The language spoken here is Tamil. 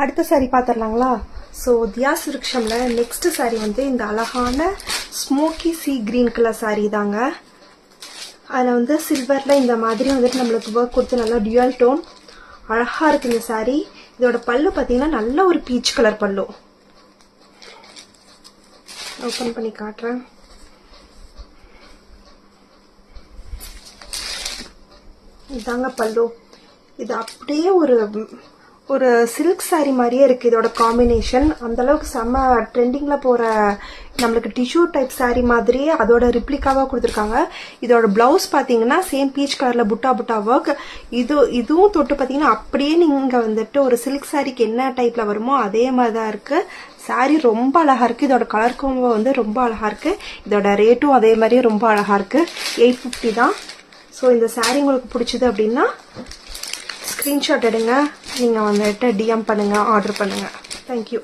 அடுத்த சாரி பார்த்துடலாங்களா? ஸோ தியா சுருக்ஷம்ல நெக்ஸ்ட் சாரி வந்து இந்த அழகான smoky C green colour sorry தாங்க. அதில் வந்து சில்வரில் இந்த மாதிரி வந்துட்டு நம்மளுக்கு ஒர்க் கொடுத்து நல்லா டியூயல் டோன் அழகாக இருக்குது இந்த சாரி. இதோட பல்லு பார்த்தீங்கன்னா நல்ல ஒரு பீச் கலர் பல்லு. ஓப்பன் பண்ணி காட்டுறேன். இதாங்க பல்லு. இது அப்படியே ஒரு சில்க் சாரி மாதிரியே இருக்குது. இதோட காம்பினேஷன் அந்தளவுக்கு செம்ம ட்ரெண்டிங்கில் போகிற நம்மளுக்கு டிஷ்யூ டைப் சாரி மாதிரியே அதோட ரிப்ளிகாவாக கொடுத்துருக்காங்க. இதோட ப்ளவுஸ் பார்த்தீங்கன்னா சேம் பீச் கலரில் புட்டா புட்டா ஒர்க். இதுவும் தொட்டு பார்த்தீங்கன்னா அப்படியே நீங்கள் வந்துட்டு ஒரு சில்க் சாரிக்கு என்ன டைப்பில் வருமோ அதே மாதிரி தான் இருக்குது. சாரி ரொம்ப அழகாக இருக்குது. இதோட கலர் கோம்போ வந்து ரொம்ப அழகாக இருக்குது. இதோட ரேட்டும் அதே மாதிரியே ரொம்ப அழகாக இருக்குது. 850 தான். ஸோ இந்த சாரி உங்களுக்கு பிடிச்சிது அப்படின்னா ஸ்க்ரீன்ஷாட் எடுங்க, நீங்கள் வந்துட்டு டிஎம் பண்ணுங்கள், ஆர்டர் பண்ணுங்கள். தேங்க்யூ.